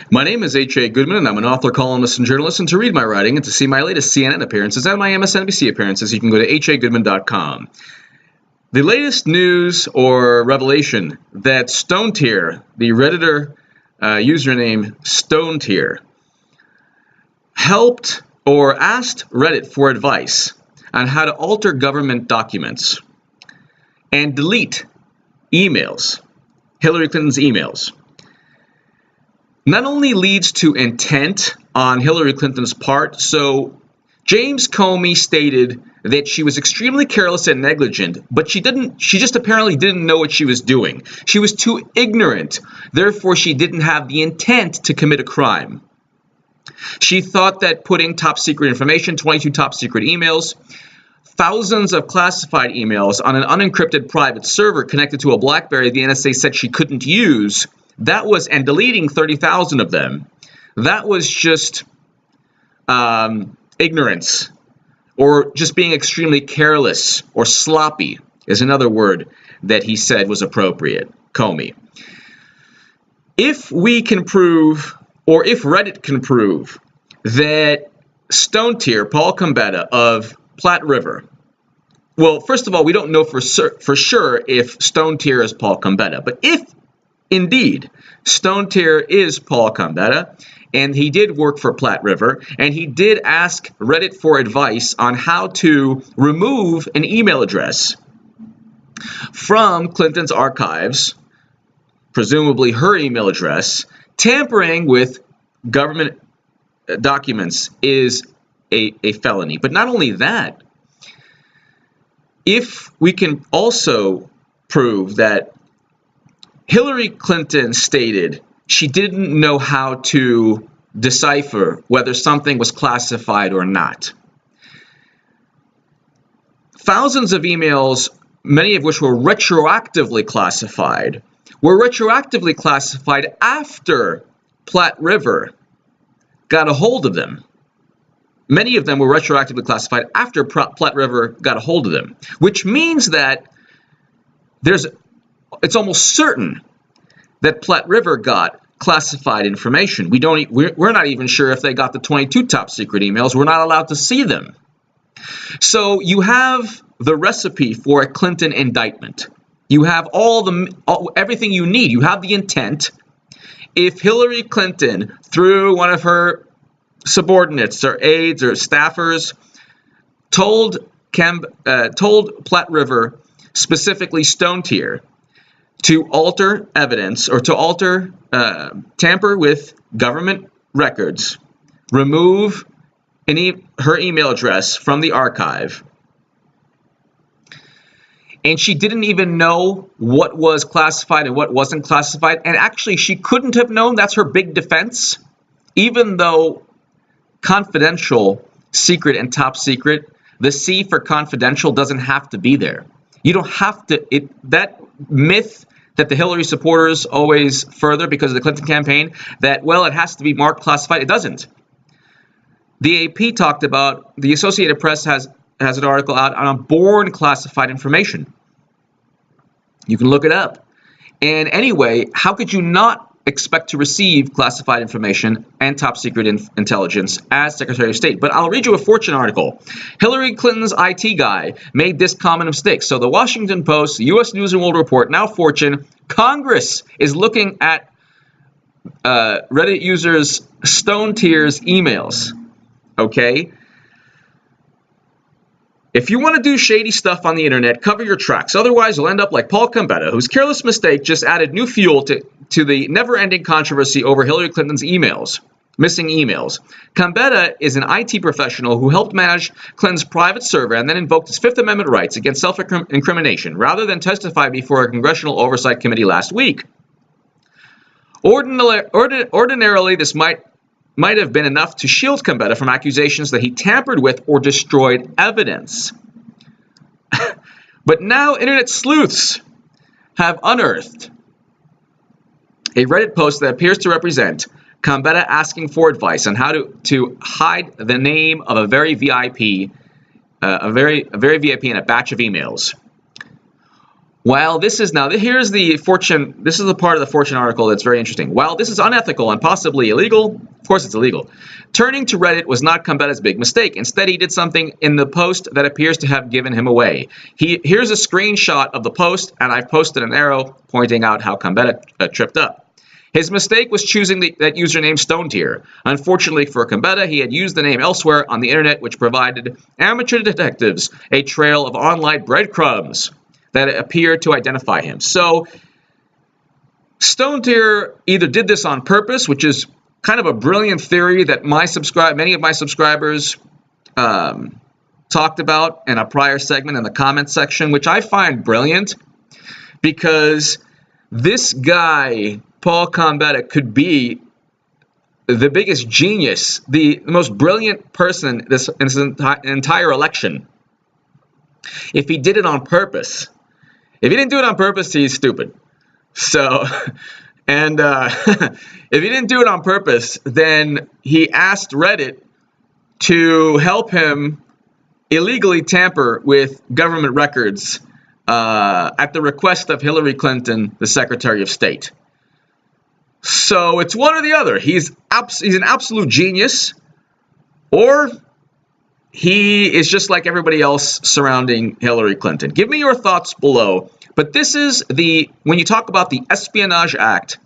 My name is H.A. Goodman, and I'm an author, columnist, and journalist. And to read my writing and to see my latest CNN appearances and my MSNBC appearances, you can go to hagoodman.com. The latest news or revelation that Stonetear, the Redditor username Stonetear, helped or asked Reddit for advice on how to alter government documents and delete emails, Hillary Clinton's emails, not only leads to intent on Hillary Clinton's part. So James Comey stated that she was extremely careless and negligent, but she just apparently didn't know what she was doing. She was too ignorant. Therefore, she didn't have the intent to commit a crime. She thought that putting top secret information, 22 top secret emails, thousands of classified emails on an unencrypted private server connected to a BlackBerry the NSA said she couldn't use, and deleting 30,000 of them, that was just ignorance, or just being extremely careless, or sloppy is another word that he said was appropriate, Comey. If we can prove, or if Reddit can prove, that Stonetear, Paul Gambetta of Platte River, well, first of all, we don't know for sure if Stonetear is Paul Gambetta, but if indeed Stonetear is Paul Gambetta, and he did work for Platte River, and he did ask Reddit for advice on how to remove an email address from Clinton's archives, presumably her email address. Tampering with government documents is a felony. But not only that, if we can also prove that Hillary Clinton stated she didn't know how to decipher whether something was classified or not. Thousands of emails, many of which were retroactively classified after Platte River got a hold of them. Many of them were retroactively classified after Platte River got a hold of them, which means that it's almost certain that Platte River got classified information. We're not even sure if they got the 22 top secret emails. We're not allowed to see them. So you have the recipe for a Clinton indictment. You have everything you need. You have the intent. If Hillary Clinton, through one of her subordinates or aides or staffers, told Platte River, specifically Stonetear, to alter evidence or to tamper with government records, remove her email address from the archive, and she didn't even know what was classified and what wasn't classified, and actually she couldn't have known. That's her big defense, even though confidential, secret, and top secret, the C for confidential doesn't have to be there. You don't have to, that myth that the Hillary supporters always further because of the Clinton campaign, that, well, it has to be marked classified. It doesn't. The AP talked about, the Associated Press has an article out on born classified information. You can look it up. And anyway, how could you not expect to receive classified information and top secret intelligence as Secretary of State? But I'll read you a Fortune article. Hillary Clinton's IT guy made this common mistake. So the Washington Post, the U.S. News and World Report, now Fortune, Congress is looking at Reddit users Stonetear's emails. Okay? If you want to do shady stuff on the internet, cover your tracks. Otherwise, you'll end up like Paul Gambetta, whose careless mistake just added new fuel to the never-ending controversy over Hillary Clinton's missing emails. Gambetta is an IT professional who helped manage Clinton's private server and then invoked his Fifth Amendment rights against self-incrimination rather than testify before a congressional oversight committee last week. Ordinarily, this might have been enough to shield Gambetta from accusations that he tampered with or destroyed evidence. But now internet sleuths have unearthed a Reddit post that appears to represent Gambetta asking for advice on how to hide the name of a very VIP in a batch of emails. While this is now, here's the Fortune, this is the part of the Fortune article that's very interesting. While this is unethical and possibly illegal, of course it's illegal, turning to Reddit was not Cambetta's big mistake. Instead, he did something in the post that appears to have given him away. Here's a screenshot of the post, and I've posted an arrow pointing out how Cambetta tripped up. His mistake was choosing that username Stonetear. Unfortunately for Cambetta, he had used the name elsewhere on the internet, which provided amateur detectives a trail of online breadcrumbs that appeared to identify him. So Stonetear either did this on purpose, which is kind of a brilliant theory that many of my subscribers talked about in a prior segment in the comments section, which I find brilliant, because this guy, Paul Cambetta, could be the biggest genius, the most brilliant person in this entire election, if he did it on purpose. If he didn't do it on purpose, he's stupid. So, and if he didn't do it on purpose, then he asked Reddit to help him illegally tamper with government records at the request of Hillary Clinton, the Secretary of State. So it's one or the other. He's an absolute genius, or he is just like everybody else surrounding Hillary Clinton. Give me your thoughts below. But this is when you talk about the Espionage Act,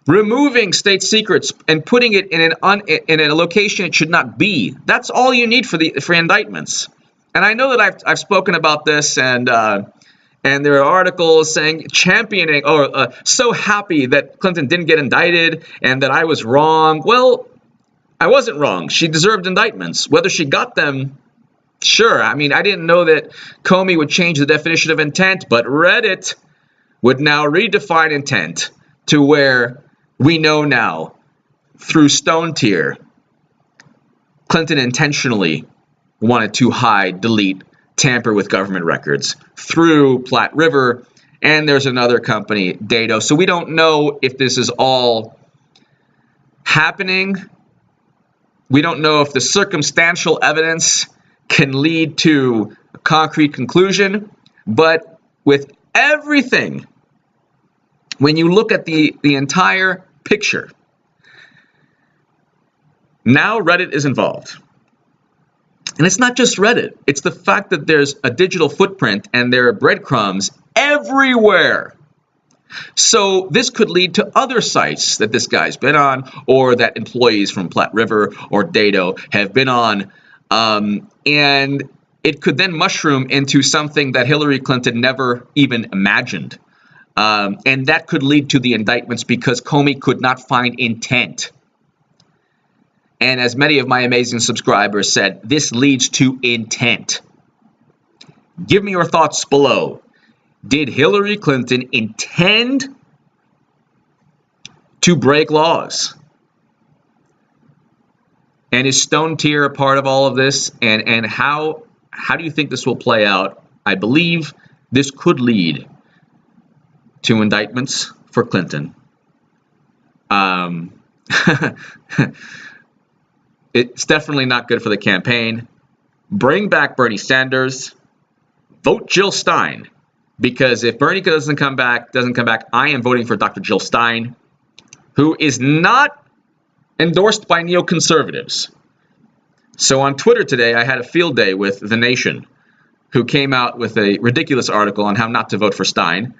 removing state secrets and putting it in a location it should not be. That's all you need for indictments. And I know that I've spoken about this, and there are articles saying championing or so happy that Clinton didn't get indicted and that I was wrong. Well, I wasn't wrong. She deserved indictments. Whether she got them, sure. I mean, I didn't know that Comey would change the definition of intent, but Reddit would now redefine intent to where we know now through Stonetear, Clinton intentionally wanted to hide, delete, tamper with government records through Platte River, and there's another company, Dado. So we don't know if this is all happening. We don't know if the circumstantial evidence can lead to a concrete conclusion, but with everything, when you look at the entire picture, now Reddit is involved. And it's not just Reddit. It's the fact that there's a digital footprint and there are breadcrumbs everywhere. So this could lead to other sites that this guy's been on, or that employees from Platte River or Dado have been on. And it could then mushroom into something that Hillary Clinton never even imagined. And that could lead to the indictments because Comey could not find intent. And as many of my amazing subscribers said, this leads to intent. Give me your thoughts below. Did Hillary Clinton intend to break laws? And is Stonetear a part of all of this? And how do you think this will play out? I believe this could lead to indictments for Clinton. It's definitely not good for the campaign. Bring back Bernie Sanders. Vote Jill Stein. Because if Bernie doesn't come back, I am voting for Dr. Jill Stein, who is not endorsed by neoconservatives. So on Twitter today, I had a field day with The Nation, who came out with a ridiculous article on how not to vote for Stein.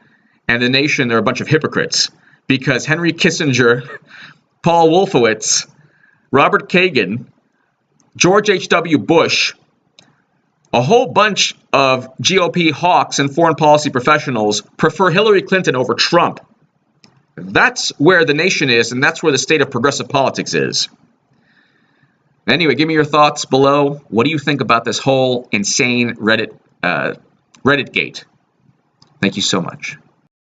And The Nation are a bunch of hypocrites because Henry Kissinger, Paul Wolfowitz, Robert Kagan, George H.W. Bush, a whole bunch of GOP hawks and foreign policy professionals prefer Hillary Clinton over Trump. That's where The Nation is, and that's where the state of progressive politics is. Anyway, give me your thoughts below. What do you think about this whole insane Reddit gate? Thank you so much.